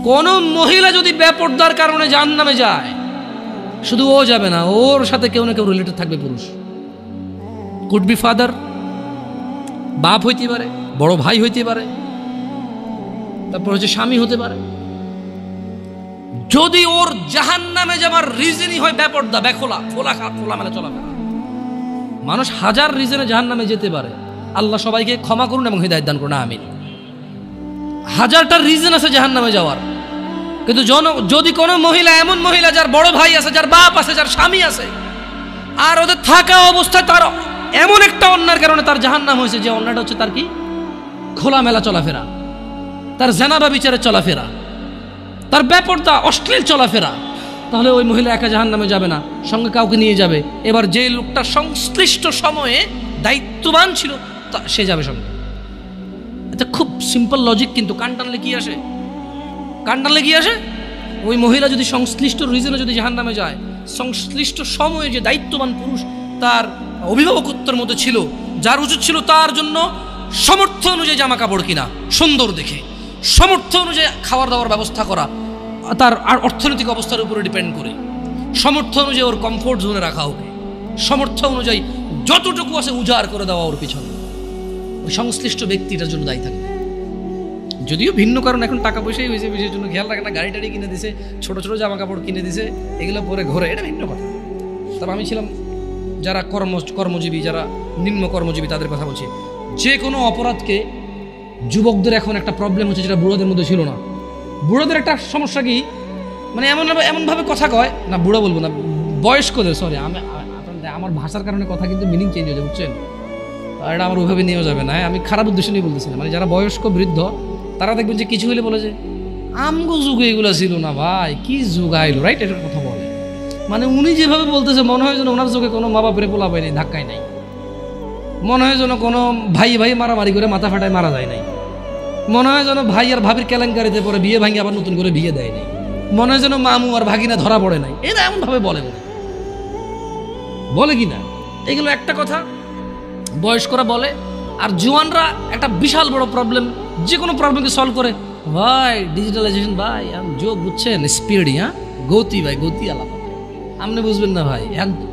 কোন মহিলা যদি বেপরদার কারণে জাহান্নামে যায়, শুধু ও যাবে না, ওর সাথে কেউ না কেউ রিলেটেড থাকবে পুরুষ। কুড বি ফাদার, বাপ হইতে পারে, বড় ভাই হইতে পারে, তারপর হচ্ছে স্বামী হতে পারে। যদি ওর জাহান্নামে যাবার রিজনই হয় বেপরদা, বেখোলা, খোলামেলা চলাফেরা। মানুষ হাজার রিজনে জাহান্নামে যেতে পারে, আল্লাহ সবাইকে ক্ষমা করুন এবং হিদায়াত দান করুন, আমিন। হাজারটা রিজন আছে জাহান্নামে যাওয়ার, কিন্তু যদি কোনো মহিলা, এমন মহিলা যার বড় ভাই আছে, যার বাপ আছে, যার স্বামী আছে, আর ওদের থাকা অবস্থায় তার এমন একটা অন্যায়ের কারণে তার জাহান্নাম হয়েছে, যে অন্যায়টা হচ্ছে তার কি খোলামেলা চলাফেরা, তার জানাবা বিচারে চলাফেরা, তার বেপরদা অশ্লীল চলাফেরা, তাহলে ওই মহিলা একা জাহান্নামে যাবে না, সঙ্গে কাউকে নিয়ে যাবে। এবার যে লোকটা সংশ্লিষ্ট সময়ে দায়িত্ববান ছিল সে যাবে সঙ্গে। এটা খুব সিম্পল লজিক, কিন্তু কান টানলে কি আসে? কান টানলে কি আসে? ওই মহিলা যদি সংশ্লিষ্ট রিজনে যদি জাহান্নামে যায়, সংশ্লিষ্ট সময়ে যে দায়িত্ববান পুরুষ তার অভিভাবকত্বের মধ্যে ছিল, যার উচিত ছিল তার জন্য সামর্থ্য অনুযায়ী জামা কাপড় কিনা সুন্দর দেখে, সামর্থ্য অনুযায়ী খাওয়ার দাওয়ার ব্যবস্থা করা, তার আর অর্থনৈতিক অবস্থার উপরে ডিপেন্ড করে, সামর্থ্য অনুযায়ী ওর কমফোর্ট জোনে রাখা, ওকে সামর্থ্য অনুযায়ী যতটুকু আছে উজাড় করে দেওয়া ওর পিছনে, ওই সংশ্লিষ্ট ব্যক্তিটার জন্য দায়ী থাকবে। যদিও ভিন্ন কারণ, এখন টাকা পয়সাই হয়েছে, বিষয়ের জন্য খেয়াল রাখে না, গাড়ি টাড়ি কিনে দিছে, ছোট ছোট জামা কাপড় কিনে দিছে, এগুলো পরে ঘরে, এটা ভিন্ন কথা। তবে আমি ছিলাম যারা কর্মজীবী, যারা নিম্ন কর্মজীবী, তাদের কথা বলছি। যে কোনো অপরাধকে যুবকদের এখন একটা প্রবলেম হচ্ছে, যেটা বুড়োদের মধ্যে ছিল না। বুড়োদের একটা সমস্যা কি, মানে এমনভাবে কথা কয় না, বুড়ো বলবো না, বয়স্কদের, সরি, আমার ভাষার কারণে কথা কিন্তু মিনিং চেঞ্জ হয়ে যাবে, বুঝছেন? এটা আমার ওইভাবে নিয়েও যাবে না, আমি খারাপ উদ্দেশ্য নিয়ে বলতেছিলাম। মানে যারা বয়স্ক বৃদ্ধ, তারা দেখবেন যে কিছু হলে বলে যে আমগো যুগে এগুলো ছিল না ভাই, কি যুগ আইলো, রাইট? এটার কথা বলে, মানে উনি যেভাবে বলতেছে মনে হয় যেন ওনার যুগে কোনো মা বাপরে পোলা পায় নাই, ধাক্কায় নাই, মনে হয় যেন কোনো ভাই মারামারি করে মাথা ফাটায় মারা যায় নাই, মনে হয় যেন ভাই আর ভাবির কেলেঙ্কারিতে পরে বিয়ে ভাঙি আবার নতুন করে বিয়ে দেয় নাই, মনে হয় যেন মামু আর ভাগিনা ধরা পড়ে নাই। এরা এমনভাবে বলে কি না? এগুলো একটা কথা বয়স্করা বলে। আর জোয়ানরা একটা বিশাল বড় প্রবলেম, যে কোনো প্রবলেমকে সলভ করে, ভাই ডিজিটালাইজেশন, ভাই যোগ, বুঝছেন, স্পিড, হ্যাঁ গতি, ভাই গতি আলাদা, আপনি বুঝবেন না ভাই,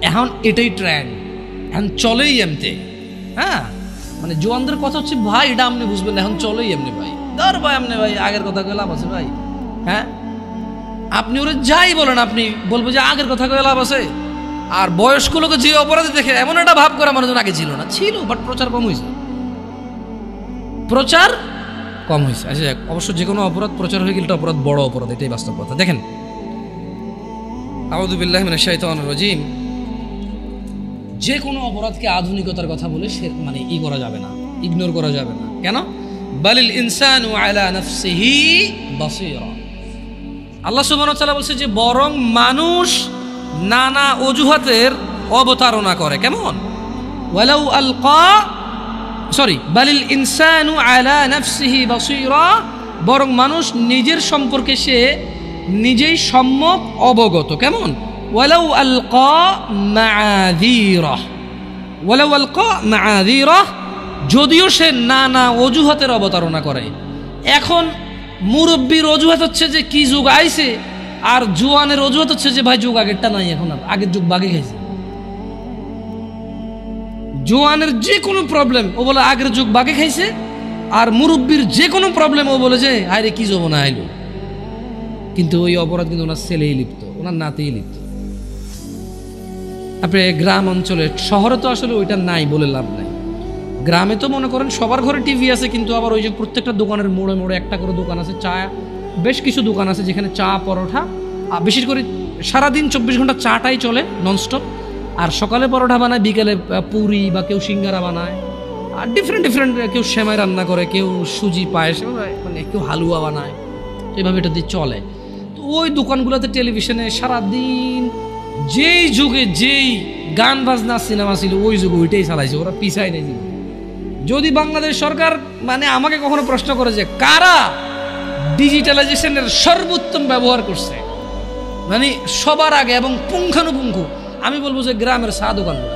এখন এটাই ট্রেন্ড, এখন চলেই এমতে। হ্যাঁ, মানে জোয়ানদের কথা হচ্ছে ভাই এটা আপনি বুঝবেন না, এখন চলেই এমনি ভাই, ধর ভাই আপনি ভাই আগের কথা কয়ে লাভ আছে ভাই। হ্যাঁ, আপনি ওরা যাই বলেন, আপনি বলবো যে আগের কথা কয়ে লাভ আছে। আর বয়স্ক লোকে যে অপরাধী দেখে এমন একটা ভাব করে মানুষজন আগে ছিল না, ছিল, বাট প্রচার কম হয়েছে, আচ্ছা অবশ্য যে কোনো অপরাধ প্রচার হয়ে গেলে এটা অপরাধ, বড় অপরাধ, এটাই বাস্তব কথা। দেখেন, আউযু বিল্লাহি মিনাশ শাইতানির রাজিম, যে কোনো অপরাধকে আধুনিকতার কথা বলে সে মানে করা যাবে না, ইগনোর করা যাবে না। কেন? বালিল ইনসানু আলা নাফসিহি বাসীরা, আল্লাহ সুবহানাহু ওয়া তাআলা বলছে যে বরং মানুষ নানা অজুহাতের অবতারণা করে। কেমন? ওয়ালাউ আলকা, বালিল ইনসানু আলা নাফসিহি বাসীরা, বরং মানুষ নিজের সম্পর্কে সে নিজেই সম্যক অবগত। কেমন? ওয়ালাউ আলকা মাআযীরা, যদিও সে নানা অজুহাতের অবতারণা করে। এখন মুরব্বীর অজুহাত হচ্ছে যে কি যুগ আইছে, আর জোয়ানের অজুহাত হচ্ছে যে ভাই যুগ আগেরটা নাই, এখন আর আগের যুগ বাগে খাইছে। জোয়ানের যে কোনো প্রবলেম ও বলে আগের যুগ বাগে খাইছে, আর মুরব্বীর যে কোনো প্রবলেম ও বলে যে আরে কি যৌবনা আইলো। কিন্তু ওই অপরাধ কিন্তু ওনার ছেলেই লিপ্ত, ওনার নাতেই লিপ্ত। আপনি গ্রাম অঞ্চলে, শহরে তো আসলে ওইটা নাই বলে লাভ নাই। গ্রামে তো মনে করেন সবার ঘরে টিভি আছে, কিন্তু আবার ওই যে প্রত্যেকটা দোকানের মোড়ে মোড়ে একটা করে দোকান আছে, চা, বেশ কিছু দোকান আছে যেখানে চা, পরোটা, বিশেষ করে সারাদিন 24 ঘন্টা চাটাই চলে ননস্টপ। আর সকালে পরোটা বানায়, বিকেলে পুরি বা কেউ সিঙ্গারা বানায়, আর ডিফারেন্ট কেউ সেমাই রান্না করে, কেউ সুজি পায়েস, মানে কেউ হালুয়া বানায়, এভাবে এটা দিয়ে চলে। তো ওই দোকানগুলোতে টেলিভিশনে সারাদিন যেই যুগে যেই গান বাজনা সিনেমা ছিল ওই যুগে ওইটাই চালাইছে, ওরা পিছাই নেই। যদি বাংলাদেশ সরকার মানে আমাকে কখনো প্রশ্ন করে যে কারা ডিজিটালাইজেশনের সর্বোত্তম ব্যবহার করছে, মানে সবার আগে এবং পুঙ্খানুপুঙ্খ, আমি বলবো যে গ্রামের চা দোকানগুলো।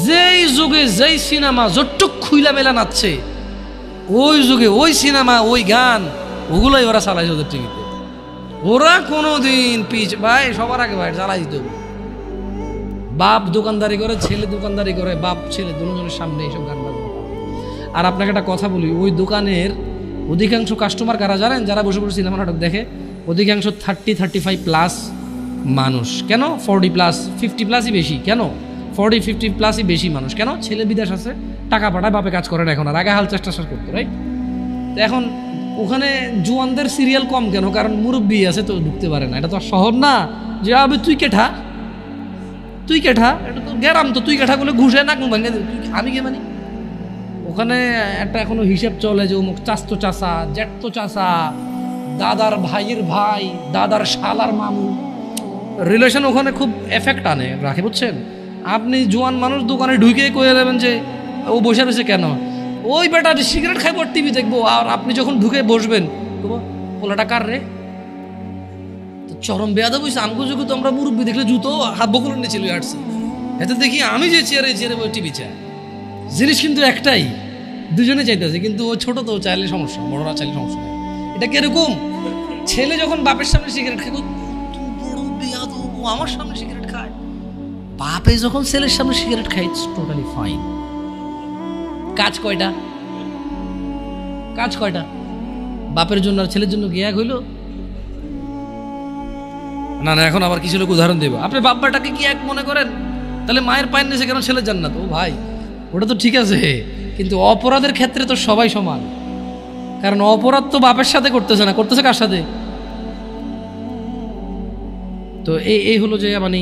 যেই যুগে যেই সিনেমা যতটুক খুইলা মেলা নাচছে, ওই যুগে ওই সিনেমা ওই গান ওগুলোই ওরা চালাইছে ওদের টিভিতে। ওরা কোনোদিন পিছ ভাই সবার আগে ভাই চালাই দিত। বাপ দোকানদারি করে, ছেলে দোকানদারি করে, বাপ ছেলে দুজনের সামনে এইসব গান বাজবে। আর আপনাকে একটা কথা বলি, ওই দোকানের অধিকাংশ কাস্টমার কারা জানেন? যারা বসে বসে সিনেমা নাটক দেখে, অধিকাংশ 30-35 প্লাস মানুষ। কেন 40 প্লাস 50 প্লাসই বেশি? কেন 40-50 প্লাসই বেশি মানুষ? কেন? ছেলে বিদেশ আছে, টাকা পাঠায়, বাপে কাজ করে না এখন, আর আগে হাল চেষ্টা করতো, রাইট? তো এখন ওখানে জোয়ানদের সিরিয়াল কম কেন? কারণ মুরব্বী আছে তো ঢুকতে পারে না। এটা তো শহর না যে আবে তুই কেঠা, তুই কেঠা, এটা তো গেরাম, তো তুই কেঠা বলে ঘুষে না ভাঙে আমি কে মানি। ওখানে একটা এখনো হিসেব চলে যে অমুক চাস্তো চাষা, জ্যাঠতো চাষা, দাদার ভাইয়ের ভাই, দাদার শালার মামু, রিলেশন ওখানে খুব এফেক্ট আনে রাখে, বুঝছেন? আপনি জোয়ান মানুষ দোকানে ঢুকে কয়ে দেবেন যে ও বসে রয়েছে কেন, ওই বেটা সিগারেট খাইব আর টিভি দেখবো। আর আপনি যখন ঢুকে বসবেন তো পোলাটা কার রে, তো চরম বেয়াদব হয়েছে। আমগো যুগে তো আমরা মুরব্বী দেখলে জুতো হাত বকুলে নিয়ে চলে আসছি, এতে দেখি আমি যে চেয়ারে টিভি চাই। জিনিস কিন্তু একটাই, দুজনে চাইতেছে, কিন্তু ও ছোট তো চাইলে সমস্যা, বড়রা চাইলে সমস্যা নেই। এটা কিরকম? ছেলে যখন বাপের সামনে সিগারেট খায়, বড় বেয়াদব, ও আমার সামনে সিগারেট খায়। বাপে যখন ছেলের সামনে সিগারেট খায়, ইটস টোটালি ফাইন। কাজ কয়টা? কাজ কয়টা? বাপের জন্য আর ছেলের জন্য কি এক হইল? না না, এখন আবার কিছু লোক উদাহরণ দেব। আপনি বাপ্পাটাকে কি এক মনে করেন? তাহলে মায়ের পায়ের নিচে কেন ছেলের জান্নাত? ও ভাই, ওটা তো ঠিক আছে, কিন্তু অপরাধের ক্ষেত্রে তো সবাই সমান। কারণ অপরাধ তো বাপের সাথে করতেছে না, করতেছে কার সাথে? তো এই হলো যে মানে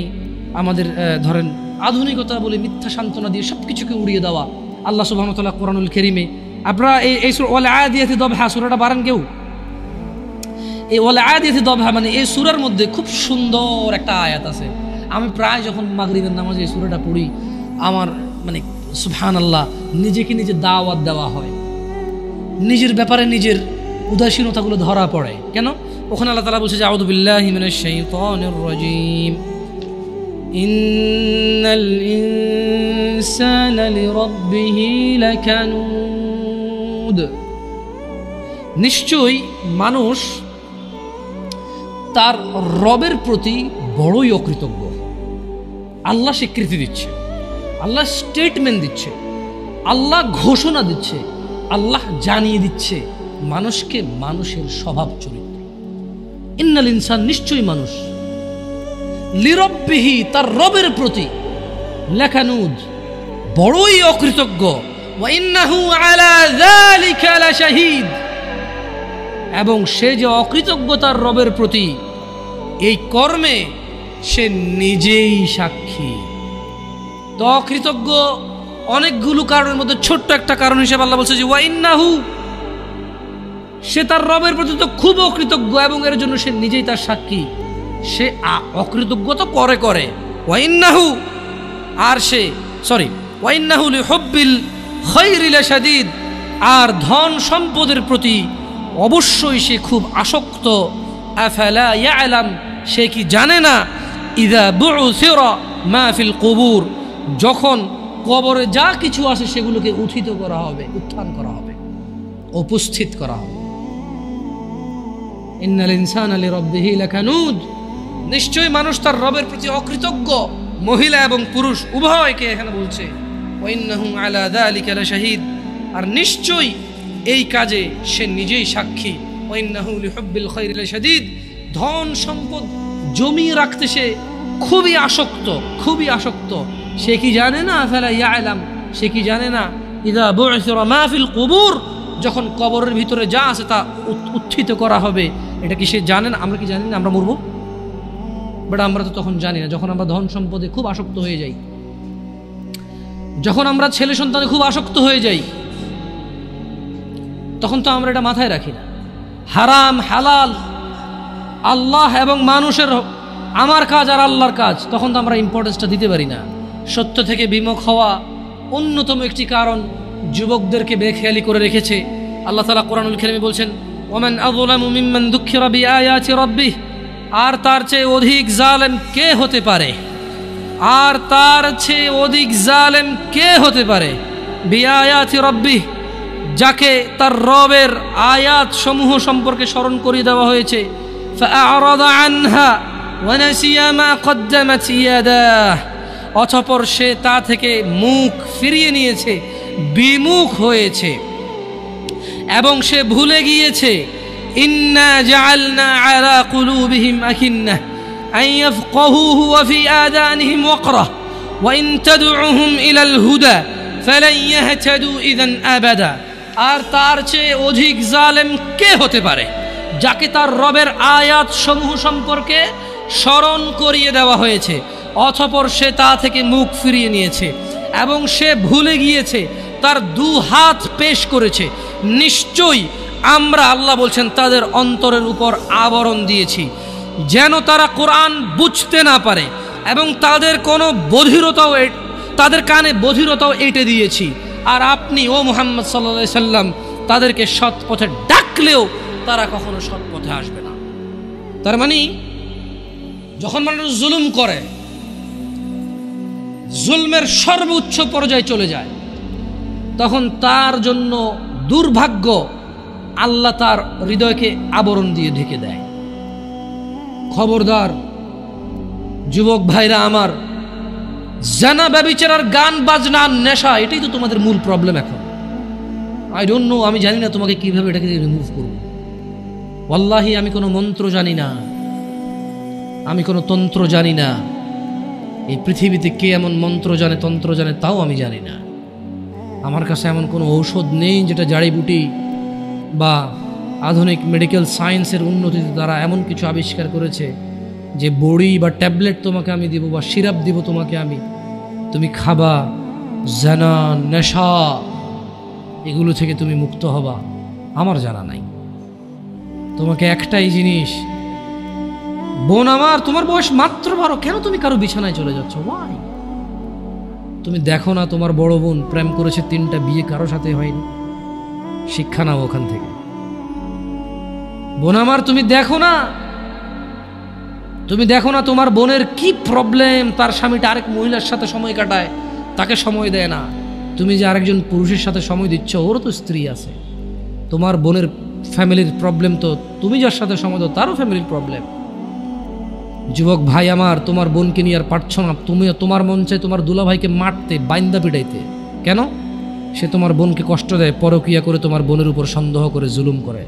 আমাদের ধরেন আধুনিকতা বলে মিথ্যা সান্ত্বনা দিয়ে সবকিছুকে উড়িয়ে দেওয়া। আল্লাহ সুবহানাহু ওয়া তাআলা কোরআনুল কারীমে, আপনারা এই ওয়াল আদিয়াতি দবহা সূরাটা পারেন কেউ? এই ওয়াল আদিয়াতি দবহা মানে এই সূরার মধ্যে খুব সুন্দর একটা আয়াত আছে। আমি প্রায় যখন মাগরিবের নামাজে এই সূরাটা পড়ি, আমার মানে সুবহানাল্লাহ, নিজেকে নিজে দাওয়াত দেওয়া হয়, নিজের ব্যাপারে নিজের উদাসীনতাগুলো ধরা পড়ে। কেন? ওখানে আল্লাহ তাআলা বলছে যে আউযু বিল্লাহি মিনাশ শাইতানির রাজীম, ইন্নাল ইনসানা লিরাব্বিহি লাকানুদ। নিশ্চয়ই মানুষ তার রবের প্রতি বড়ই অকৃতজ্ঞ। আল্লাহ স্বীকৃতি দিচ্ছে, আল্লাহ স্টেটমেন্ট দিচ্ছে, আল্লাহ ঘোষণা দিচ্ছে, আল্লাহ জানিয়ে দিচ্ছে মানুষকে মানুষের স্বভাব চরিত্র। ইন্নাল ইনসান, নিশ্চয়ই মানুষ, লিরব্বিহি, তার রবের প্রতি, লাকানুদ, বড়ই অকৃতজ্ঞ। ওয়া ইন্নাহু আলা যালিকা লাশাহীদ, এবং সে যে অকৃতজ্ঞ তার রবের প্রতি, এই কর্মে সে নিজেই সাক্ষী। তো অকৃতজ্ঞ অনেকগুলো কারণের মধ্যে ছোট্ট একটা কারণ হিসেবে আল্লাহ বলছে যে ওয়া ইন্নাহু, সে তার রবের প্রতি তো খুব অকৃতজ্ঞ এবং এর জন্য সে নিজেই তার সাক্ষী। সে অকৃতজ্ঞ তো করে ওয়া ইন্নাহু, আর সে ওয়া ইন্নাহু লিহুব্বিল খায়রি লাশাদীদ, আর ধন সম্পদের প্রতি অবশ্যই সে খুব আসক্ত। আফালা ইয়ালাম, সে কি জানে না? ইযা বু'সিরা মা ফিল কুবুর, যখন কবরে যা কিছু আছে সেগুলোকে উত্থিত করা হবে, উত্থান করা হবে, উপস্থিত করা হবে। ইন্নাল ইনসানা লিরাব্বিহি লাকানুদ, নিশ্চয়ই মানুষ তার রবের প্রতি অকৃতজ্ঞ। মহিলা এবং পুরুষ উভয়কে এখানে বলছে ওয়া ইন্নাহু আলা যালিকা লাশাহীদ, আর নিশ্চয়ই এই কাজে সে নিজেই সাক্ষী। ওয়া ইন্নাহু লিহুব্বিল খায়রি লাশাদীদ, ধন সম্পদ জমিয়ে রাখতে সে খুবই আসক্ত, খুবই আসক্ত। সে কি জানে না? আফালা ইয়ালাম, সে কি জানে না? ইযা বু'সিরা মা ফিল কুবুর, যখন কবরের ভিতরে যা আছে তা উত্থিত করা হবে। এটা কি সে জানে না? আমরা কি জানি না আমরা মরব? বাট আমরা তো তখন জানি না। যখন আমরা ধন সম্পদে খুব আসক্ত হয়ে যাই, যখন আমরা ছেলে সন্তানে খুব আসক্ত হয়ে যাই, তখন তো আমরা এটা মাথায় রাখি না। হারাম হালাল, আল্লাহ এবং মানুষের, আমার কাজ আর আল্লাহর কাজ, তখন তো আমরা ইম্পর্টেন্সটা দিতে পারি না। সত্য থেকে বিমুখ হওয়া অন্যতম একটি কারণ যুবকদেরকে বেখেয়ালি করে রেখেছে। আল্লাহ তাআলা কোরআনুল কারীমে বলছেন ওয়ামান আযলামু মিম্মান যুক্কিরা বিআয়াতি রাব্বিহ, আর তার চেয়ে অধিক জালেম কে হতে পারে? আর তার চেয়ে অধিক জালেম কে হতে পারে? বিআয়াতি রাব্বিহ, যাকে তার রবের আয়াত সমূহ সম্পর্কে স্মরণ করিয়ে দেওয়া হয়েছে, فأعرض عنها ونسي ما قدمت يداه, অতঃপর সে তা থেকে মুখ ফিরিয়ে নিয়েছে, বিমুখ হয়েছে এবং সে ভুলে গিয়েছে ইন্না জাআলনা আলা কুলুবিহিম আকিন্নাহ আন ইয়াফকাহুহু ওয়া ফি আযানিহিম ওয়াকরা ওয়া ইন তাদউহুম ইলাল হুদা ফালান ইয়াহতাদু ইযান আবাদা। আর তার চেয়ে অধিক জালেম কে হতে পারে যাকে তার রবের আয়াত সমূহ সম্পর্কে স্মরণ করিয়ে দেওয়া হয়েছে, অতঃপর সে তা থেকে মুখ ফিরিয়ে নিয়েছে এবং সে ভুলে গিয়েছে, তার দু হাত পেশ করেছে। নিশ্চয়ই আমরা, আল্লাহ বলছেন, তাদের অন্তরের উপর আবরণ দিয়েছি যেন তারা কোরআন বুঝতে না পারে, এবং তাদের কোনো বধিরতাও, তাদের কানে বধিরতাও এঁটে দিয়েছি। আর আপনি ও মুহাম্মদ সাল্লাল্লাহু আলাইহি সাল্লাম তাদেরকে সৎ পথে ডাকলেও তারা কখনো সৎ পথে আসবে না। তার মানে যখন মানুষ জুলুম করে, জুলমের সর্বোচ্চ পর্যায়ে চলে যায়, তখন তার জন্য দুর্ভাগ্য, আল্লাহ তার হৃদয়কে আবরণ দিয়ে ঢেকে দেয়। খবরদার যুবক ভাইরা আমার, জানা, ব্যভিচার, গান বাজনা, নেশা, এটাই তো তোমাদের মূল প্রবলেম এখন। আই ডোন্ট নো, আমি জানি না তোমাকে কিভাবে এটাকে রিমুভ করব। ওয়াল্লাহি আমি কোনো মন্ত্র জানি না, আমি কোনো তন্ত্র জানি না। এই পৃথিবীতে কে এমন মন্ত্র জানে, তন্ত্র জানে, তাও আমি জানি না। আমার কাছে এমন কোনো ঔষধ নেই যেটা জাড়িবুটি বা আধুনিক মেডিকেল সায়েন্সের উন্নতিতে তারা এমন কিছু আবিষ্কার করেছে যে বড়ি বা ট্যাবলেট তোমাকে আমি দিব বা সিরাপ দিব তোমাকে আমি, তুমি খাবা, জানা, নেশা, এগুলো থেকে তুমি মুক্ত হবা। আমার জানা নাই। তোমাকে একটাই জিনিস, বোন আমার, তোমার বয়স মাত্র 12, কেন তুমি কারো বিছানায় চলে যাচ্ছ? ওয়াই? তুমি দেখো না তোমার বড় বোন প্রেম করেছে, 3টা বিয়ে, কারো সাথে হয়নি? শিক্ষা নাও ওখান থেকে। বোন আমার, তুমি দেখো না তোমার বোনের কি প্রবলেম, তার স্বামীটা আরেক মহিলার সাথে সময় কাটায়, তাকে সময় দেয় না। তুমি যে আরেকজন পুরুষের সাথে সময় দিচ্ছ, ওরও তো স্ত্রী আছে। তোমার বোনের ফ্যামিলির প্রবলেম তো তুমি যার সাথে সময় দাও তারও ফ্যামিলির প্রবলেম। যুবক ভাই আমার, তোমার বোনকে নিয়ে আর পারছ না, তোমার মন চায় তোমার দুলাভাইকে মারতে, বাইন্দা পিটাইতে। কেন? সে তোমার বোনকে কষ্ট দেয়, পরকিয়া করে তোমার বোনের উপর সন্দেহ করে জুলুম করে।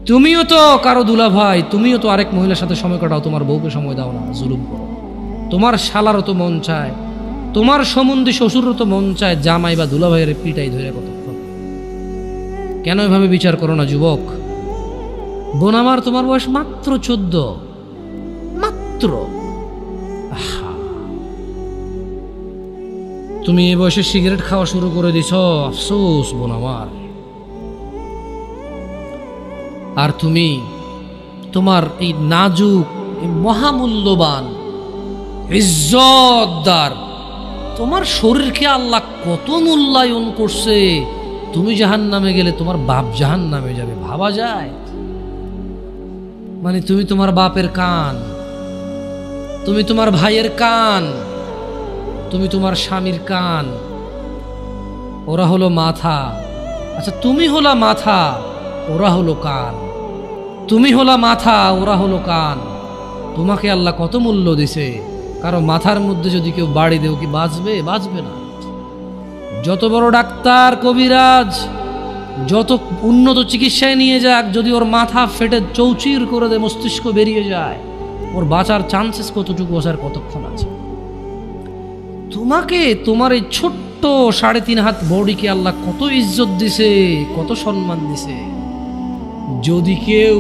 তুমিও তো কারো দুলাভাই, তুমিও তো আরেক মহিলার সাথে সময় কাটাও, তোমার বউকে সময় দাও না, জুলুম করো। তোমার শালারও তো মন চায়, তোমার সম্বন্ধে শ্বশুরও তো মন চায় জামাই বা দুলাভাইয়ের পিটাই ধরে কতক্ষণ। কেন এভাবে বিচার করো না যুবক? বোন আমার, তোমার বয়স মাত্র 14, মাত্র। তুমি এই বয়সে সিগারেট খাওয়া শুরু করে দিছ, আফসোস বোন আমার। আর তুমি তোমার এই নাজুক, এই মহামূল্যবান, ইজ্জতদার তোমার শরীরকে আল্লাহ কত মূল্যায়ন করছে। তুমি জাহান্নামে গেলে তোমার বাপ জাহান্নামে যাবে, ভাবা যায়? মানে তুমি তোমার বাপের কান, তুমি তোমার ভাইয়ের কান, তুমি তোমার স্বামীর কান, ওরা হলো মাথা। আচ্ছা, তুমি হলা মাথা, ওরা হলো কান। তুমি হলা মাথা, ওরা হলো কান। তোমাকে আল্লাহ কত মূল্য দিছে। কারো মাথার মধ্যে যদি কেউ বাড়ি দেও, কি বাঁচবে? বাঁচবে না। যত বড় ডাক্তার, কবিরাজ, যত উন্নত চিকিৎসায় নিয়ে যাক, যদি ওর মাথা ফেটে চৌচির করে দেয়, মস্তিষ্ক বেরিয়ে যায়, ওর বাঁচার চান্সেস কতটুকু আছে, আর কতক্ষণ আছে? তোমাকে, তোমার এই ছোট্ট 3.5 হাত বডিকে আল্লাহ কত ইজ্জত দিছে, কত সম্মান দিছে। যদি কেউ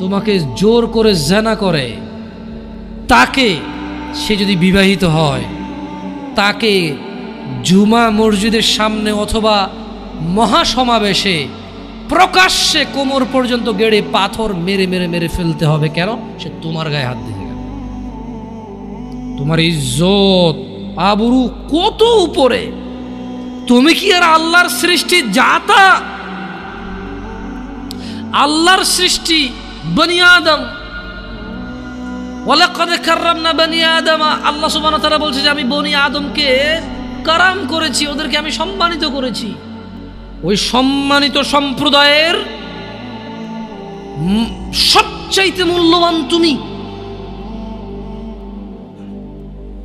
তোমাকে জোর করে জেনা করে, তাকে, সে যদি বিবাহিত হয়, তাকে জুমা মসজিদের সামনে অথবা মহাসমাবেশে প্রকাশ্যে কোমর পর্যন্ত গেড়ে পাথর মেরে মেরে মেরে ফেলতে হবে। কেন? সে তোমার গায়ে হাত দিতে গেল। তোমার ইজ্জত, আবরু কত উপরে। তুমি কি আর আল্লাহর সৃষ্টি জাতা? আল্লাহর সৃষ্টি বনি আদম, ওয়ালাকাদ কাররামনা বনি আদম। আল্লাহ সুবহানাহু ওয়া তাআলা বলছে যে আমি বনি আদমকে কারাম করেছি, ওদেরকে আমি সম্মানিত করেছি। ওই সম্মানিত সম্প্রদায়ের সবচাইতে মূল্যবান তুমি।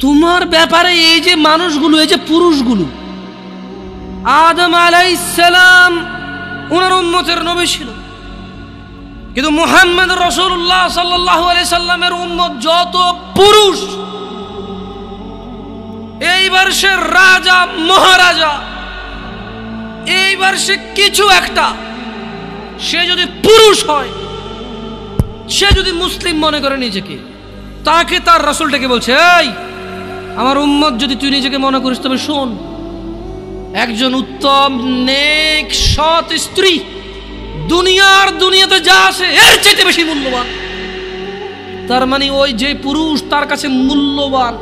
তোমার ব্যাপারে এই যে মানুষগুলো, এই যে পুরুষগুলো, আদম আলাইহিস সালাম ওনার উম্মতের নবী ছিল, কিন্তু মুহাম্মদ রাসূলুল্লাহ সাল্লাল্লাহু আলাইহি সাল্লামের উম্মত যত পুরুষ, এইবার সে রাজা মহারাজা, এইবার সে কিছু একটা, সে যদি পুরুষ হয়, সে যদি মুসলিম মনে করে নিজেকে, তাকে তার রাসূলটাকে বলছে, এই আমার উম্মত যদি তুই নিজেকে মনে করিস, তবে শোন, একজন উত্তম নেক সৎ স্ত্রী দুনিয়াতে যা আছে এর চাইতে বেশি মূল্যবান। তার মানে ওই যে পুরুষ তার কাছে মূল্যবান,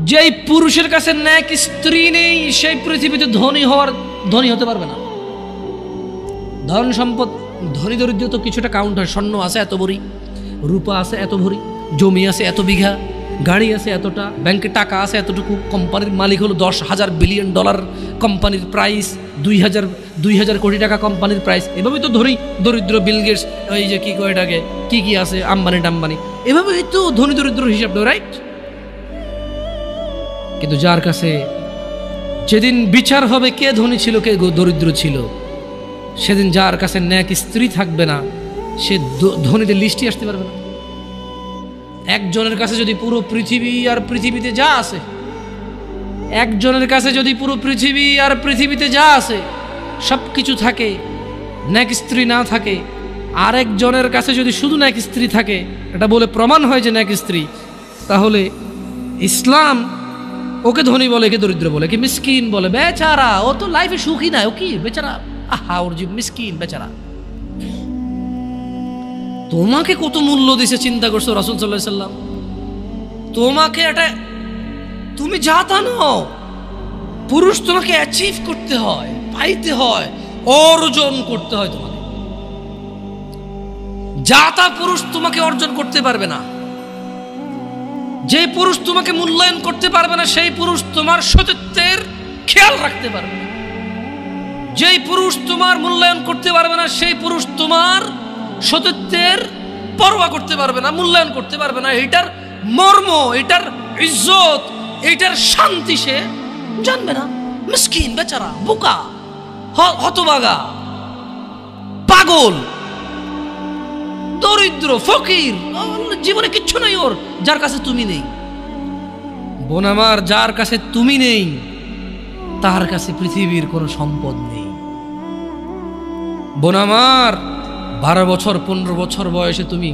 যেই পুরুষের কাছে নেক স্ত্রী নেই, সেই পৃথিবীতে ধনী হতে পারবে না। ধন সম্পদ, ধনী দরিদ্র তো কিছুটা কাউন্ট হয়। স্বর্ণ আছে এত ভরি, রূপা আছে এত ভরি, জমি আছে এত বিঘা, গাড়ি আছে এতটা, ব্যাংকে টাকা আছে এতটুকু, কোম্পানির মালিক হলো 10,000 বিলিয়ন ডলার কোম্পানির প্রাইস, 2,000 কোটি টাকা কোম্পানির প্রাইস। এভাবেই তো ধনী দরিদ্র বিল গেটস, ওই যে কি কয়টাকে কি আছে, আম্বানি টাম্বানি, এভাবেই তো ধনী দরিদ্র হিসাব, রাইট? কিন্তু যার কাছে যেদিন বিচার হবে কে ধনী ছিল কে দরিদ্র ছিল, সেদিন যার কাছে নেক স্ত্রী থাকবে না, সে ধনীদের লিস্টে আসতে পারবে না। একজনের কাছে যদি পুরো পৃথিবী আর পৃথিবীতে যা আছে, একজনের কাছে যদি পুরো পৃথিবী আর পৃথিবীতে যা আছে সব কিছু থাকে, নেক স্ত্রী না থাকে, আরেকজনের কাছে যদি শুধু নেক স্ত্রী থাকে, এটা বলে প্রমাণ হয় যে নেক স্ত্রী, তাহলে ইসলাম ওকে ধনী বলে, কে দরিদ্র বলে, কি মিসকিন বলে? বেচারা, ও তো লাইফে সুখী না, ও কি বেচারা, আহা ওর জীব মিসকিন বেচারা। তোমাকে কত মূল্য দিছে চিন্তা করছো রাসূল সাল্লাল্লাহু আলাইহি সাল্লাম? তোমাকে এটা, তুমি যা তা নও, পুরুষ তোমাকে অ্যাচিভ করতে হয়, পাইতে হয়, অর্জন করতে হয়। তোমাকে যা তা পুরুষ তোমাকে অর্জন করতে পারবে না। যে পুরুষ তোমাকে মূল্যায়ন করতে পারবে না, সেই পুরুষ তোমার সতীত্বের খেয়াল রাখতে পারবে না। যেই পুরুষ তোমার মূল্যায়ন করতে পারবে না, সেই পুরুষ তোমার সতীত্বের পরোয়া করতে পারবে না, মূল্যায়ন করতে পারবে না। এটার মর্ম, এটার ইজ্জত, এটার শান্তি সে জানবে না। মিসকিন বেচারা, বোকা, হতভাগা, পাগল, দরিদ্র, ফকির, জীবনে কিচ্ছু নাই ওর, যার কাছে তুমি নেই। বোন আমার, যার কাছে তুমি নেই তার কাছে পৃথিবীর কোনো সম্পদ নেই। বোন আমার, 12 বছর 15 বছর বয়সে তুমি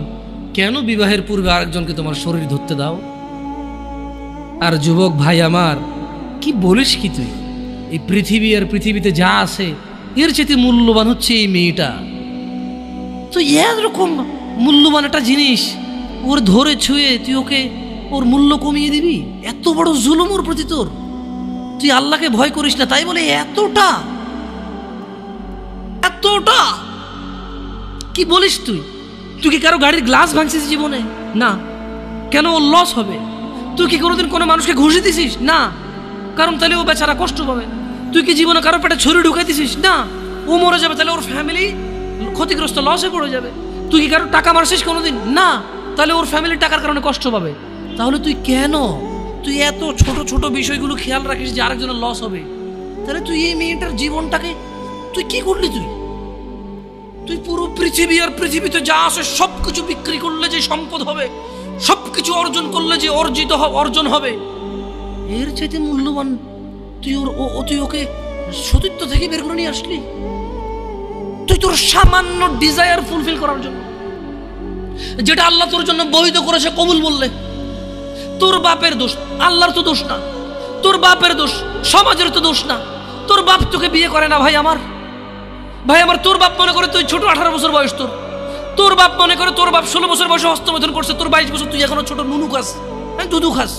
কেন বিবাহের পূর্বে আরেকজনকে তোমার শরীর ধরতে দাও? আর যুবক ভাই আমার, কি বলিস কি তুই? এই পৃথিবী আর পৃথিবীতে যা আছে এর চেয়ে মূল্যবান হচ্ছে এই মেয়েটা। তো এরকম মূল্যবান একটা জিনিস ওর ধরে ছুঁয়ে তুই ওকে ওর মূল্য কমিয়ে দিবি? এত বড় জুলুম ওর প্রতি তোর। তুই আল্লাহকে ভয় করিস না, তাই বলে এতটা এতটা কি বলিস তুই? তুই কি কারো গাড়ির গ্লাস ভাঙছিস জীবনে? না। কেন? ওর লস হবে। তুই কি কোনোদিন কোনো মানুষকে ঘুষি দিছিস? না, কারণ তাহলে ও বেচারা কষ্ট পাবে। তুই কি জীবনে কারো পেটে ছুরি ঢুকাই দিছিস? না, ও মরে যাবে, তাহলে ওর ফ্যামিলি ক্ষতিগ্রস্ত, লসে পড়ে যাবে। তুই কি কারো টাকা মারছিস কোনোদিন? না, তাহলে ওর ফ্যামিলি টাকার কারণে কষ্ট পাবে। তাহলে তুই কেন তুই এত ছোট ছোট বিষয়গুলো খেয়াল রাখিস যে আরেকজনের লস হবে? তাহলে তুই এই মেয়েটার জীবনটাকে তুই কি করলি? তুই পুরো পৃথিবী আর পৃথিবীতে যা আছে সবকিছু বিক্রি করলে যে সম্পদ হবে, সবকিছু অর্জন করলে যে অর্জন হবে, এর চাইতে মূল্যবান তুই ওকে সতীত্ব থেকে বের করে নিয়ে আসলি। তুই তোর সামান্য ডিজায়ার ফুলফিল করার জন্য, যেটা আল্লাহ তোর জন্য বৈধ করেছে, কবুল বললে তোর বাপের দোষ, আল্লাহর তো দোষ না, তোর বাপের দোষ, সমাজের তো দোষ না। তোর বাপ তোকে বিয়ে করে না ভাই আমার, তোর বাপ মনে করে তুই ছোট, 18 বছর বয়স তোর বাপ মনে করে তোর বাপ 16 বছর বয়সে হস্তমৈথুন করছে, তোর 22 বছর, তুই এখনো ছোট নুনু খাস, দুধু খাস।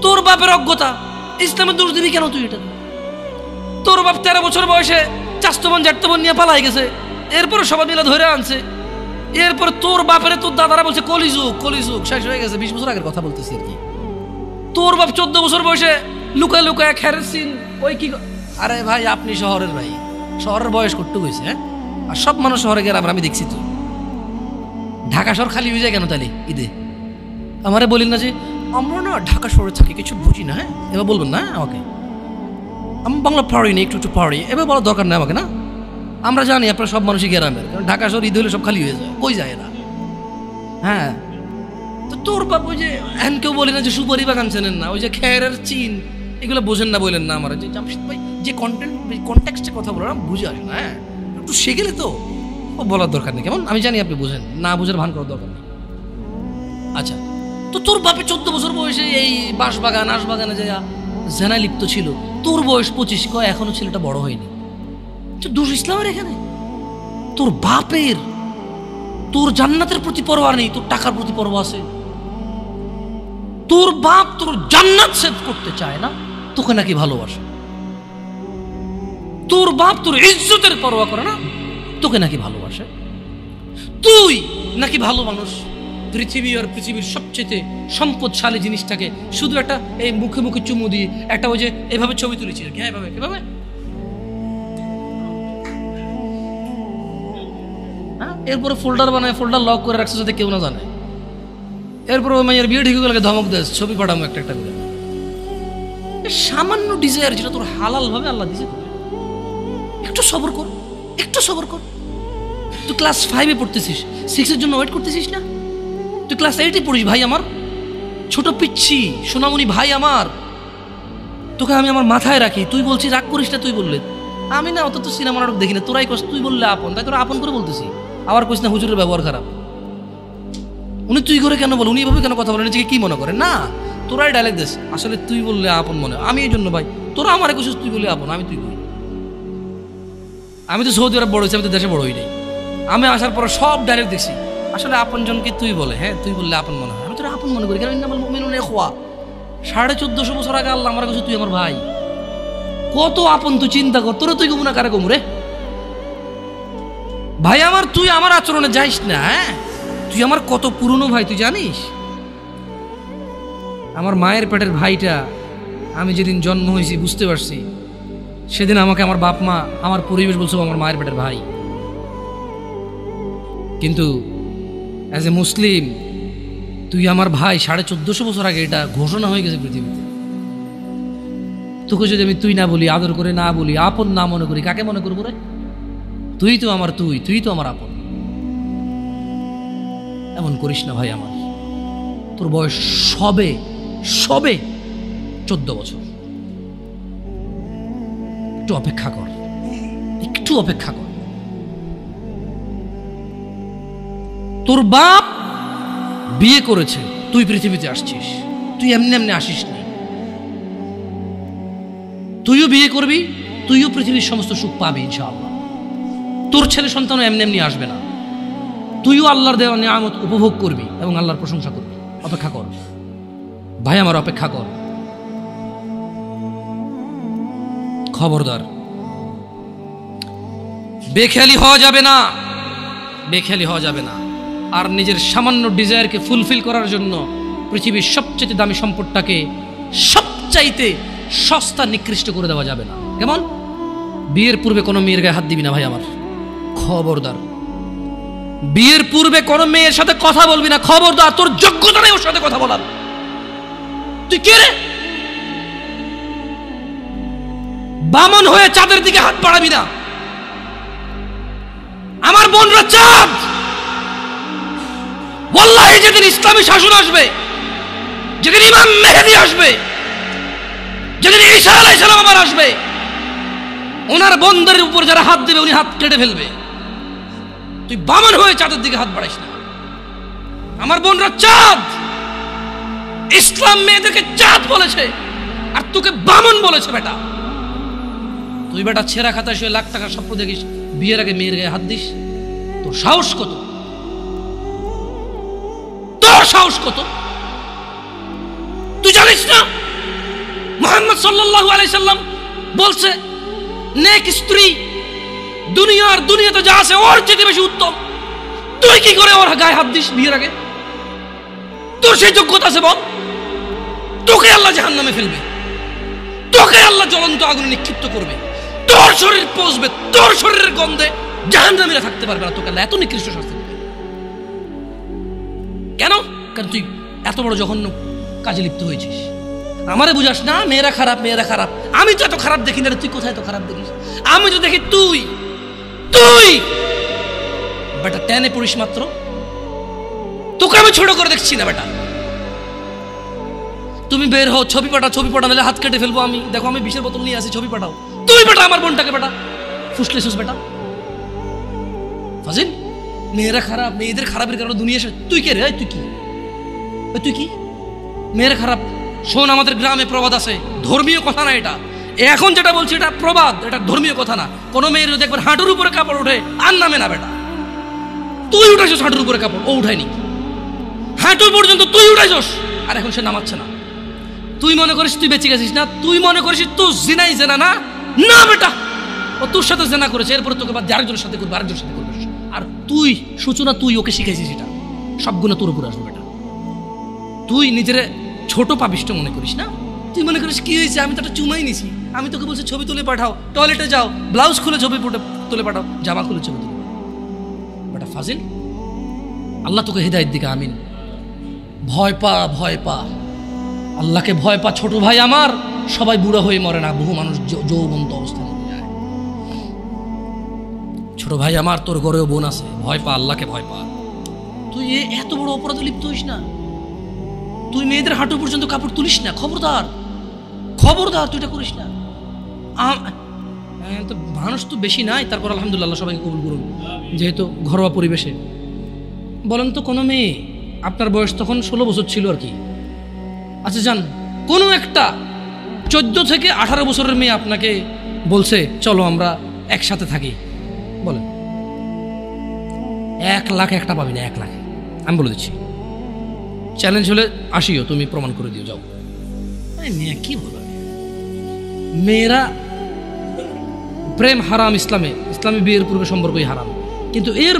তোর বাপের অজ্ঞতা, ইসলামের দোষ দিবি কেন তুই? এটা তোর বাপ 13 বছর বয়সে চাস্তবন জ্যাঠতবন নিয়ে পালাই গেছে, এরপরে সবাই মিলে ধরে আনছে। এরপরে তোর বাপের তোর দাদারা বলছে কলিযুগ শেষ হয়ে গেছে। 20 বছর আগের কথা বলতেছি আর কি। তোর বাপ 14 বছর বয়সে লুকায় লুকায় খেরসিন ওই কি। আরে ভাই আপনি শহরের ভাই, শহরের বয়স করতে হয়েছে হ্যাঁ, আর সব মানুষ শহরে গেলে আমি দেখছি তো। ঢাকা শহর খালি হয়ে যায় কেন তাহলে ঈদে? আমারে বলিন না যে আমরা না ঢাকা শহরে থাকি, কিছু বুঝি না। হ্যাঁ এবার বলবেন না আমাকে, আমি বাংলা পারি না, একটু একটু পারি, এবার বলার দরকার নেই আমাকে না। আমরা জানি আপনারা সব মানুষই গ্রামের, কারণ ঢাকা শহর ঈদ হলে সব খালি হয়ে যায়, কই যায় না। হ্যাঁ তো তোর বাপ ওই যে এখন কেউ বলি না যে সুপারি বাগান চেনেন না, ওই যে খেরের চিন এগুলো বোঝেন না, বললেন না আমার যে জামশেদ ভাই যে কন্টেক্সটে কথা বলার বুঝে আসে না। হ্যাঁ একটু শিখেলে তো ও বলার দরকার নেই, কেমন? আমি জানি আপনি বোঝেন না, বুঝার ভান করার দরকার নেই। আচ্ছা তো তোর বাপে 14 বছর বয়সে এই বাঁশবাগান আশবাগানে যায় জেনায় লিপ্ত ছিল, তোর বয়স 25, কয় এখনো ছেলেটা বড় হয়নি। দোষ ইসলামের এখানে? তোর বাপের, তোর জান্নাতের প্রতি পরোয়া নেই, তোর টাকার প্রতি পরোয়া আছে। তোর বাপ তোর জান্নাত সেভ করতে চায় না, তোকে নাকি ভালোবাসে। তোর বাপ তোর ইজ্জতের পরোয়া করে না, তোকে নাকি ভালোবাসে। তুই নাকি ভালো মানুষ, পৃথিবী আর পৃথিবীর সবচেয়ে সম্পদশালী জিনিসটাকে শুধু একটা এই মুখে মুখে চুমু দিয়ে একটা ওই যে এভাবে ছবি তুলেছি, হ্যাঁ এভাবে এভাবে এরপরে ফোল্ডার বানায়, ফোল্ডার লক করে রাখছে যাতে কেউ না জানে। এরপরে ওই মাইয়ের বিয়ে ঠিক হয়ে গেলে ধমক দেয়, ছবি পাঠাবো একটা একটা করে। সামান্য ডিজায়ার যেটা তোর হালাল ভাবে আল্লাহ দিয়েছে, একটু সবর কর, একটু সবর কর। তুই ক্লাস 5-এ পড়তেছিস, 6-এর জন্য ওয়েট করতেছিস না? তুই ক্লাস 8-এ পড়িস ভাই আমার, ছোট পিচ্ছি সোনামণি ভাই আমার, তোকে আমি আমার মাথায় রাখি। তুই বলছিস রাগ করিস না, তুই বললে আমি না অত তো সিনেমা নাটক দেখি না, তোরাই কস, তুই বললে আপন, তাই তোরা আপন করে বলতেছি। আবার কইস না হুজুরের ব্যবহার খারাপ, উনি তুই করে কেন বল, উনি এভাবে কেন কথা বলেন, নিজেকে কি মনে করে? না তোরাই ডায়লগ দিস, আসলে তুই বললে আপন মনে। আমি এই জন্য ভাই তোরা আমার কইছিস তুই বললে আপন, আমি তুই বলি। আমি তো সৌদি আরব বড় হয়েছি, আমি তো দেশে বড় হই নাই। আমি আসার পর সব ডাইরেক্ট দেখছি, আসলে আপন জনকে তুই বলে, হ্যাঁ তুই বললে আপন মনে হয়। আমি তোরা আপন মনে করি, কারণ 1450 বছর আগে আল্লাহ আমার কাছে তুই আমার ভাই, কত আপন তুই চিন্তা কর। তোরা তুই কমু না কারে কমু রে ভাই আমার, তুই আমার আচরণে যাইস না। হ্যাঁ তুই আমার কত পুরনো ভাই তুই জানিস? আমার মায়ের পেটের ভাইটা আমি যেদিন জন্ম হয়েছি বুঝতে পারছি, সেদিন আমাকে আমার বাপ মা আমার পরিবেশ বলছো আমার মায়ের পেটের ভাই। কিন্তু অ্যাজ এ মুসলিম তুই আমার ভাই, 1450 বছর আগে এটা ঘোষণা হয়ে গেছে পৃথিবীতে। তোকে যদি আমি তুই না বলি, আদর করে না বলি, আপন না মনে করি, কাকে মনে করবো রে? তুই তো আমার তুই তো আমার আপন। এমন করিস না ভাই আমার, তোর বয়স সবে 14 বছর। একটু অপেক্ষা কর, একটু অপেক্ষা কর। তোর বাপ বিয়ে করেছে, তুই পৃথিবীতে আসছিস, তুই এমনি এমনি আসিস না। তুইও বিয়ে করবি, তুইও পৃথিবীর সমস্ত সুখ পাবি ইনশাআল্লাহ। তোর ছেলে সন্তানও এমনি এমনি আসবে না, তুইও আল্লাহর দেওয়া নিয়ামত উপভোগ করবি এবং আল্লাহর প্রশংসা করবি। অপেক্ষা কর ভাই আমার, অপেক্ষা কর। খবরদার বেখেয়ালি হওয়া যাবে না, বেখেয়ালি হওয়া যাবে না। আর নিজের সামান্য ডিজায়ারকে ফুলফিল করার জন্য পৃথিবীর সবচেয়ে দামি সম্পদটাকে সবচাইতে সস্তা নিকৃষ্ট করে দেওয়া যাবে না। কেমন? বিয়ের পূর্বে কোনো মেয়ের গায়ে হাত দিবি না ভাই আমার, খবরদার। বিয়ের পূর্বে কোনো মেয়ের সাথে কথা বলবি না, খবরদার। তোর যোগ্যতা নেই ওর সাথে কথা বলার। তুই কে রে? বামন হয়ে চাঁদের দিকে হাত বাড়াবি না। আমার বোনরা চাঁদ, ওয়াল্লাহি যেদিন ইসলামী শাসন আসবে, যেদিন ইমাম মেহেদী আসবে, যেদিন ঈসা আলাইহিস সালাম আবার আসবে, ওনার বন্ধের উপর যারা হাত দেবে উনি হাত কেটে ফেলবে। তুই বামন হয়ে চাঁদের দিকে হাত বাড়াইস না। আমার বোনরা চাঁদ, ইসলাম মেয়েদেরকে চাঁদ বলেছে আর তোকে বামন বলেছে। বেটা তুই বেটা ছেঁড়া খাতা শুয়ে লাখ টাকার স্বপ্ন দেখিস, বিয়ের আগে মেয়ের গায়ে হাত দিস? তোর সাহস কত? তোর সাহস কত? তুই জানিস না মুহাম্মদ সাল্লাল্লাহু আলাইহি সাল্লাম বলছে নেক স্ত্রী দুনিয়াতে যা আছে ওর চেয়ে বেশি উত্তম। তুই কি করে ওর গায়ে হাত দিস বিয়ের আগে? তোর সেই যোগ্যতা আছে বল? তোকে আল্লাহ জাহান্নামে ফেলবে, তোকে আল্লাহ জ্বলন্ত আগুনে নিক্ষিপ্ত করবে, তোর শরীর পচবে, তোর শরীরের গন্ধে জাহান্নামীরা থাকতে পারবে না, তোকে আল্লাহ এত নিকৃষ্ট শাস্তি দেবে। কেন? কারণ তুই এত বড় জঘন্য কাজে লিপ্ত হয়েছিস। আমারে বুঝাস না মেয়েরা খারাপ, মেয়েরা খারাপ। আমি তো এত খারাপ দেখি না, তুই কোথায় তো খারাপ দেখিস? আমি তো দেখি তুই বেটা টেনে পড়িস মাত্র, তোকে আমি ছোট করে দেখছি না বেটা। তুমি বের হও, ছবি পাঠাও, নাহলে হাত কেটে ফেলবো আমি। দেখো আমি বিষের বোতল নিয়ে আসি, ছবি পাঠাও। তুই বেটা আমার বোনটাকে বেটা ফুসলেছিস বেটা ফাজিল। মেয়েরা খারাপ, মেয়েদের খারাপের কারণে দুনিয়া শেষ। তুই কে রে? তুই কি মেয়েরা খারাপ? শোন, আমাদের গ্রামে প্রবাদ আছে, ধর্মীয় কথা না এটা। এখন যেটা বলছি এটা প্রবাদ, এটা ধর্মীয় কথা না। কোনো মেয়ের যদি একবার হাঁটুর উপরে কাপড় ওঠে আর নামে না বেটা। তুই উঠাইছস হাঁটুর উপরে কাপড়, ও উঠায়নি। হাঁটু পর্যন্ত তুই উঠাইছস, আর এখন সে নামাচ্ছে না। তুই মনে করিস তুই বেঁচে গেছিস না? তুই মনে করিস তোর জিনাই জেনা না? না বেটা, ও তোর সাথে জেনা করেছে, এরপরে তোকে বাদ আরেকজনের সাথে করবে, আরেকজনের সাথে করবে। আর তুই সূচনা, তুই ওকে শিখাইছিস, এটা সবগুলো তোর উপরে আসবে বেটা। তুই নিজের ছোট পাপিষ্ট মনে করিস না? তুই মনে করিস কি হয়েছে, আমি তো একটা চুমাই নিছি, আমি তোকে বলছি ছবি তুলে পাঠাও, টয়লেটে যাও, ব্লাউজ খুলে ছবি তুলে পাঠাও, জামা খুলে ছবি তুলে বেটা ফাজিল। আল্লাহ তোকে হিদায়েত দিকে আমিন। ভয় পা, আল্লাহকে ভয় পা ছোট ভাই আমার। সবাই বুড়া হয়ে মরে না, বহু মানুষ যৌবন্ত অবস্থায় মরে যায়। ছোট ভাই আমার, তোর ঘরেও বোন আছে, ভয় পা, আল্লাহকে ভয় পা। তুই এত বড় অপরাধে লিপ্ত হইস না। তুই মেয়েদের হাঁটু পর্যন্ত কাপড় তুলিস না, খবরদার, তুই এটা করিস না। তো মানুষ তো বেশি নাই, তারপর আলহামদুলিল্লাহ সবাইকে কবুল করুন। যেহেতু ঘরোয়া পরিবেশে বলেন তো, কোনো মেয়ে, আপনার বয়স তখন 16 বছর ছিল আর কি। আচ্ছা যান, কোনো একটা 14 থেকে 18 বছরের মেয়ে আপনাকে বলছে চলো আমরা একসাথে থাকি, বলেন 1 লাখ একটা পাবি না, 1 লাখ। আমি বলে দিচ্ছি, চ্যালেঞ্জ হলে আসিও, তুমি প্রমাণ করে দিও, যাও। মেয়ে কি বলো, মেয়েরা প্রেম হারাম ইসলামে, বিয়ের পূর্বে সম্পর্কই হারাম। কিন্তু এর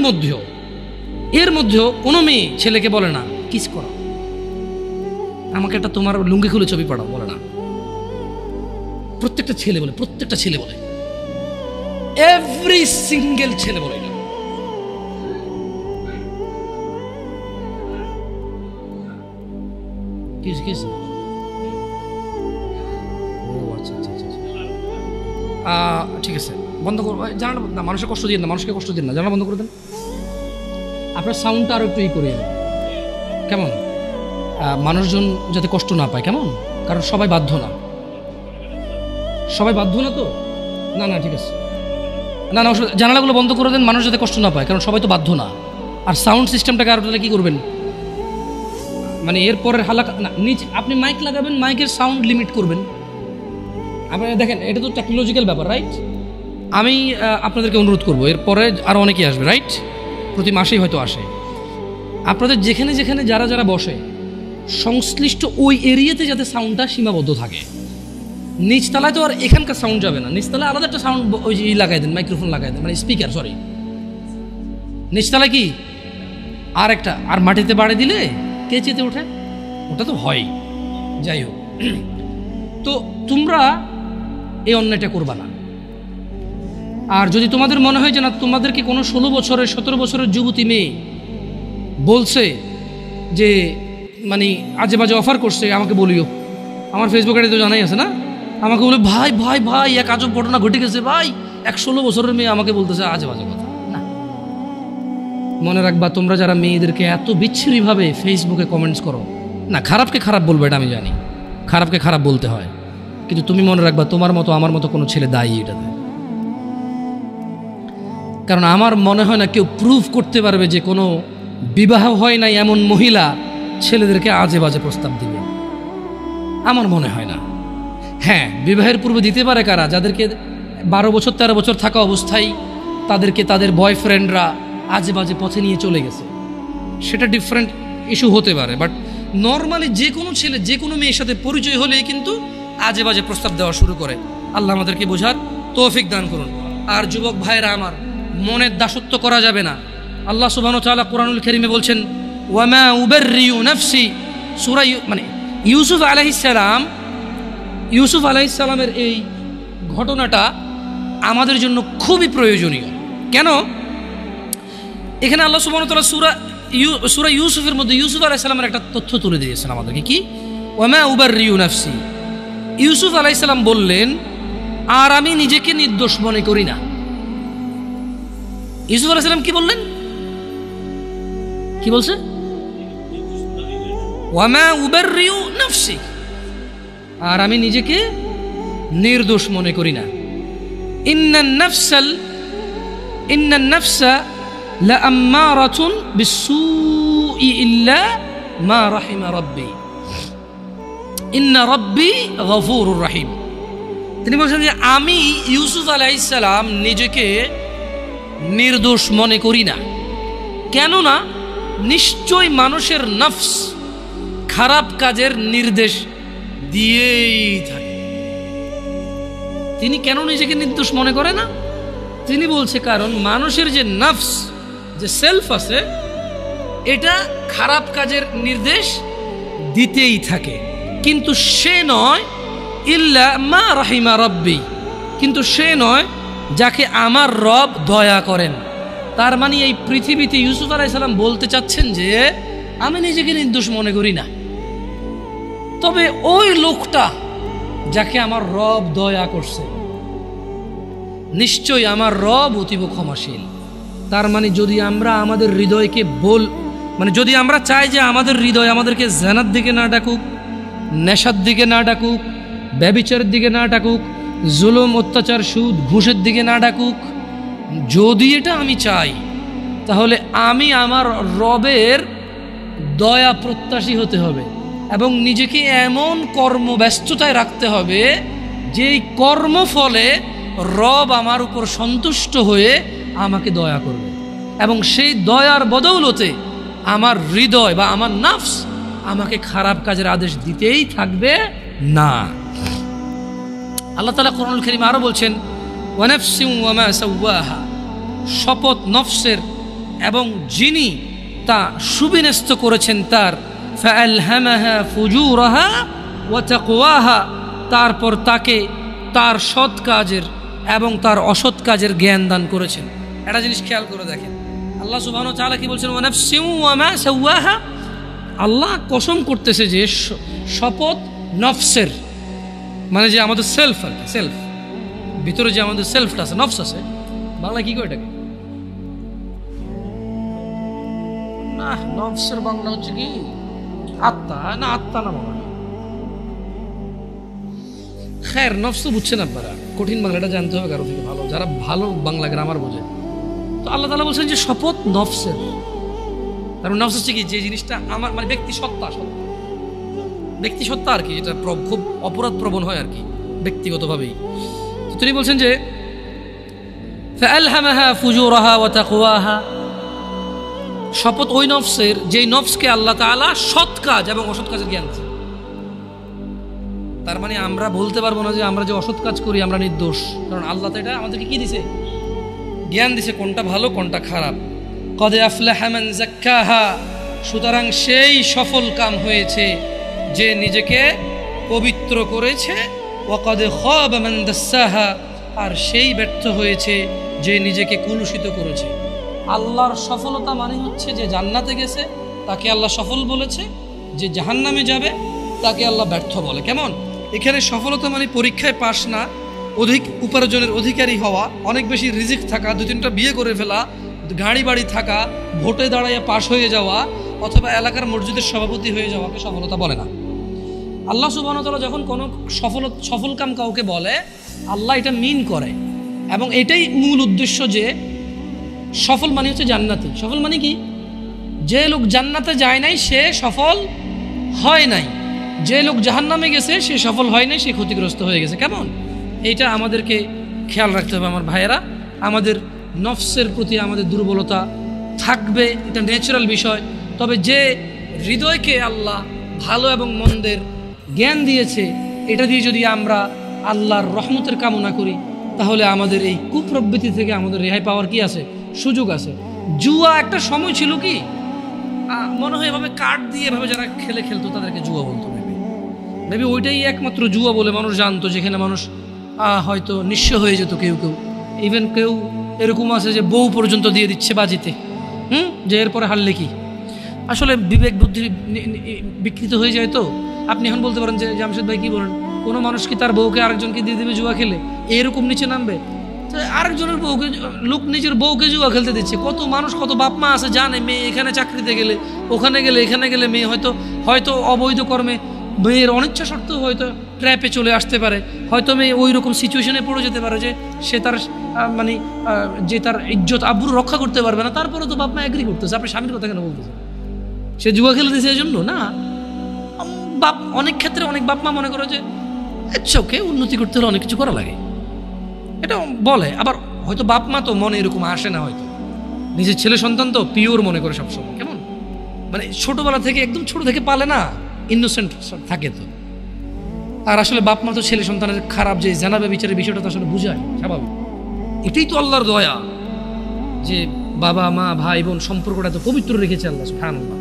মধ্যেও কোনো মেয়ে ছেলেকে বলে না কিস করো, আমাকে একটা তোমার লুঙ্গি খুলে ছবি পাঠাও, বলে না। প্রত্যেকটা ছেলে বলে, এভরি সিঙ্গেল ছেলে বলে না। ঠিক আছে, বন্ধ করবো, জানা না, মানুষকে কষ্ট দিন না, জানা বন্ধ করে দেন। আপনার সাউন্ডটা আরো একটু করিয়ে দেন, কেমন? মানুষজন যাতে কষ্ট না পায়, কেমন? কারণ সবাই বাধ্য না তো। না ঠিক আছে, না জানালাগুলো বন্ধ করে দেন, মানুষ যাতে কষ্ট না পায়, কারণ সবাই তো বাধ্য না। আর সাউন্ড সিস্টেমটাকে আরো কি করবেন, মানে এরপরের হালাকা না, নিচে আপনি মাইক লাগাবেন, মাইকের সাউন্ড লিমিট করবেন। আপনি দেখেন, এটা তো টেকনোলজিক্যাল ব্যাপার, রাইট? আমি আপনাদেরকে অনুরোধ করবো, এরপরে আরও অনেকেই আসবে, রাইট? প্রতি মাসেই হয়তো আসে। আপনাদের যেখানে যারা বসে, সংশ্লিষ্ট ওই এরিয়াতে যাতে সাউন্ডটা সীমাবদ্ধ থাকে। নিচতলায় তো আর এখানকার সাউন্ড যাবে না, নিচতলায় আলাদা একটা সাউন্ড ওই যে লাগাই দেন, মাইক্রোফোন লাগাই দেন, মানে স্পিকার, সরি। নিচতলায় কি আর একটা, আর মাটিতে বাড়ি দিলে কে চেতে ওঠে, ওটা তো হয়। যাই হোক, তো তোমরা এই অন্যায়টা করবা না। আর যদি তোমাদের মনে হয় যে না, তোমাদেরকে কোনো 16 বছরের 17 বছরের যুবতী মেয়ে বলছে যে মানে আজে বাজে অফার করছে, আমাকে বলিও। আমার ফেসবুক আইডি তো জানাই আছে না, আমাকে বলে ভাই এক আজব ঘটনা ঘটে গেছে ভাই, 16 বছরের মেয়ে আমাকে বলতেছে আজে বাজে কথা। না, মনে রাখবা, তোমরা যারা মেয়েদেরকে এত বিচ্ছিরিভাবে ফেসবুকে কমেন্টস করো না, খারাপকে খারাপ বলবে, এটা আমি জানি, খারাপকে খারাপ বলতে হয়, কিন্তু তুমি মনে রাখবা, তোমার মতো আমার মতো কোনো ছেলে দায়ী এটাতে। কারণ আমার মনে হয় না কেউ প্রুভ করতে পারবে যে কোনো বিবাহ হয় নাই এমন মহিলা ছেলেদেরকে আজে বাজে প্রস্তাব দিবে, আমার মনে হয় না। হ্যাঁ, বিবাহের পূর্বে দিতে পারে কারা, যাদেরকে 12 বছর 13 বছর থাকা অবস্থায় তাদেরকে তাদের বয়ফ্রেন্ডরা আজে বাজে পথে নিয়ে চলে গেছে, সেটা ডিফারেন্ট ইস্যু হতে পারে। বাট নর্মালি যে কোনো ছেলে যে কোনো মেয়ের সাথে পরিচয় হলেই কিন্তু আজে বাজে প্রস্তাব দেওয়া শুরু করে। আল্লাহ আমাদেরকে বোঝার তৌফিক দান করুন। আর যুবক ভাইরা আমার, মনের দাসত্ব করা যাবে না। আল্লাহ সুবহানাহু ওয়া তাআলা কুরআনুল কারীমে বলছেন, ওয়ামা উবাররিউ নাফসি, সূরা মানে ইউসুফ আলাইহিস সালামের এই ঘটনাটা আমাদের জন্য খুবই প্রয়োজনীয়। কেন? এখানে আল্লাহ সুবহানাহু ওয়া তাআলা সূরা ইউসুফের মধ্যে ইউসুফ আলাইহিস সালামের একটা তথ্য তুলে দিয়েছেন আমাদেরকে। কি? ওয়ামা উবাররিউ নাফসি। ইউসুফ আলাইহিস সালাম বললেন, আর আমি নিজেকে নির্দোষ মনে করি না। ইউসুফ আলাইহিস সালাম কি বললেন? কি বলছে? ওয়ামা উবাররিউ নাফসি, আর আমি নিজেকে নির্দোষ মনে করি না। ইন্নান নাফসা লাআম্মারাতুন বিসসুই ইল্লা মা রাহিমা রাব্বি ইন্না রাব্বি গফুরুর রহিম। তিনি বলছেন যে আমি ইউসুফ আলাইহিস সালাম নিজেকে নির্দোষ মনে করি না। কেননা নিশ্চয় মানুষের নফস খারাপ কাজের নির্দেশ দিয়েই থাকে। তিনি কেন নিজেকে নির্দোষ মনে করে না? তিনি বলছে কারণ মানুষের যে নফস, যে সেলফ আছে, এটা খারাপ কাজের নির্দেশ দিতেই থাকে। কিন্তু সে নয় ইল্লা মা রাহিমা রব্বি, কিন্তু সে নয় যাকে আমার রব দয়া করেন। তার মানে এই পৃথিবীতে ইউসুফ আলাইহিস সালাম বলতে চাচ্ছেন যে আমি নিজেকে নির্দোষ মনে করি না, তবে ওই লোকটা যাকে আমার রব দয়া করছে, নিশ্চয়ই আমার রব অতীব ক্ষমাশীল। তার মানে যদি আমরা আমাদের হৃদয়কে যদি আমরা চাই যে আমাদের হৃদয় আমাদেরকে জানার দিকে না ডাকুক, নেশার দিকে না ডাকুক, ব্যভিচারের দিকে না ডাকুক, জুলুম অত্যাচার সুদ ঘুষের দিকে না ডাকুক, যদি এটা আমি চাই, তাহলে আমি আমার রবের দয়া প্রত্যাশী হতে হবে এবং নিজেকে এমন কর্মব্যস্ততায় রাখতে হবে যেই কর্মফলে রব আমার উপর সন্তুষ্ট হয়ে আমাকে দয়া করবে এবং সেই দয়ার বদৌলতে আমার হৃদয় বা আমার নফস আমাকে খারাপ কাজের আদেশ দিতেই থাকবে না। আল্লাহ তাআলা কোরআনুল কারীমে আরো বলছেন, ওয়া নাফসিন ওয়া মা সাওয়াহা, শপথ নফসের এবং যিনি তা সুবিন্যস্ত করেছেন তার, ফাআলহামাহা ফুজুরাহা ওয়া তাকওয়াহা, তারপর তাকে তার সৎ কাজের এবং তার অসৎ কাজের জ্ঞান দান করেছেন। একটা জিনিস খেয়াল করে দেখেন, আল্লাহ সুবহানাহু ওয়া তাআলা কি বলছেন? ওয়া নাফসিন ওয়া মা সাওয়াহা। আল্লাহ কসম করতেছে যে শপথ নফসের, মানে যে আমাদের সেলফ আর কি, সেলফ ভিতরে যে আমাদের সেলফটা আছে, নফস আছে, বাংলা কি কয় এটাকে? না, নফসের বাংলা হচ্ছে কি আত্মা না? আত্মা না মনে হয়। খের, নফস তো বুঝছেন আপনারা, কঠিন বাংলাটা জানতে হবে কারো থেকে ভালো, যারা ভালো বাংলা গ্রামার বোঝে। তো আল্লাহ তাআলা বলছেন যে শপথ নফসের। কারণ নফস হচ্ছে কি, যে জিনিসটা আমার মানে ব্যক্তি সত্তা আর কি, যেটা খুব অপরাধ প্রবণ হয় আর কি ব্যক্তিগতভাবেই। তো তিনি বলছেন যে ফাআলহামাহা ফুজুরাহা ওয়া তাকওয়াহা, শপথ ওই নফসের যেই নফসকে আল্লাহ তাআলা সৎ কাজ এবং অসৎ কাজের জ্ঞান দিয়েছেন। তার মানে আমরা বলতে পারবো না যে আমরা যে অসৎ কাজ করি আমরা নির্দোষ, কারণ আল্লাহ তো এটা আমাদেরকে কি দিছে? জ্ঞান দিছে, কোনটা ভালো কোনটা খারাপ। কদ আফলাহা মান যাক্কাহা, সুতরাং সেই সফল কাম হয়েছে যে নিজেকে পবিত্র করেছে। ওয়া কদ খাবা মান দাসসাহা, আর সেই ব্যর্থ হয়েছে যে নিজেকে কলুষিত করেছে। আল্লাহর সফলতা মানে হচ্ছে যে জান্নাতে গেছে তাকে আল্লাহ সফল বলেছে, যে জাহান্নামে যাবে তাকে আল্লাহ ব্যর্থ বলে। কেমন? এখানে সফলতা মানে পরীক্ষায় পাশ না, অধিক উপার্জনের অধিকারী হওয়া, অনেক বেশি রিজিক থাকা, 2-3টা বিয়ে করে ফেলা, গাড়ি বাড়ি থাকা, ভোটে দাঁড়াইয়া পাশ হয়ে যাওয়া, অথবা এলাকার মসজিদের সভাপতি হয়ে যাওয়াকে সফলতা বলে না। আল্লাহ সুবহানাহু ওয়া তাআলা যখন কোনো সফল কাম কাউকে বলে, আল্লাহ এটা মিন করে এবং এটাই মূল উদ্দেশ্য যে সফল মানে হচ্ছে জান্নাতি। সফল মানে কি? যে লোক জান্নাতে যায় নাই সে সফল হয় নাই, যে লোক জাহান্নামে গেছে সে সফল হয় নাই, সে ক্ষতিগ্রস্ত হয়ে গেছে। কেমন? এইটা আমাদেরকে খেয়াল রাখতে হবে আমার ভাইয়েরা। আমাদের নফসের প্রতি আমাদের দুর্বলতা থাকবে, এটা ন্যাচারাল বিষয়। তবে যে হৃদয়কে আল্লাহ ভালো এবং মন্দের জ্ঞান দিয়েছে, এটা দিয়ে যদি আমরা আল্লাহর রহমতের কামনা করি, তাহলে আমাদের এই কুপ্রবৃত্তি থেকে আমাদের রেহাই পাওয়ার কি আছে? সুযোগ আছে। জুয়া একটা সময় ছিল কি, মনে হয় এভাবে কার্ড দিয়ে এভাবে যারা খেলতো তাদেরকে জুয়া বলতো। মেবি ওইটাই একমাত্র জুয়া বলে মানুষ জানতো, যেখানে মানুষ হয়তো নিঃস্ব হয়ে যেত কেউ কেউ। ইভেন কেউ এরকম আছে যে বউ পর্যন্ত দিয়ে দিচ্ছে বাজিতে, যে এরপরে হারলে কি। আসলে বিবেক বুদ্ধি বিকৃত হয়ে যায়। তো আপনি এখন বলতে পারেন যে জামশেদ ভাই কি বলেন, কোনো মানুষ কি তার বউকে আরেকজনকে দিয়ে দেবে জুয়া খেলে? এরকম নিচে নামবে? আরেকজনের বউকে, লোক নিজের বউকে জুয়া খেলতে দিচ্ছে। কত মানুষ, কত বাপ মা আছে জানে মেয়ে এখানে চাকরিতে গেলে, ওখানে গেলে, এখানে গেলে মেয়ে হয়তো অবৈধ কর্মে, মেয়ের অনিচ্ছা সত্ত্বেও হয়তো ট্র্যাপে চলে আসতে পারে, হয়তো মেয়ে ওই রকম সিচুয়েশনে পড়ে যেতে পারে যে সে তার মানে যে তার ইজ্জত আব্রু রক্ষা করতে পারবে না। তারপরে তো বাপ মা এগ্রি করতেছে। আপনি স্বামীর কথা কেন বলতেছেন? সে জুয়া খেলে দিয়েছে এই জন্য না। অনেক ক্ষেত্রে অনেক বাপ মা মনে করে যে ওকে উন্নতি করতে হলে অনেক কিছু করা লাগে, এটা বলে। আবার হয়তো বাপ মা তো মনে এরকম আসে না, হয়তো নিজের ছেলে সন্তান তো পিওর মনে করে সবসময়, কেমন মানে ছোটবেলা থেকে, একদম ছোট থেকে পালে না, ইনোসেন্ট থাকে তো। আর আসলে বাপ মা তো ছেলে সন্তানের খারাপ যে জানাবে বিচারের বিষয়টা তো আসলে বুঝায়, স্বাভাবিক। এটাই তো আল্লাহর দয়া যে বাবা মা ভাই বোন সম্পর্কটা তো পবিত্র রেখেছে আল্লাহ সুবহানাল্লাহ।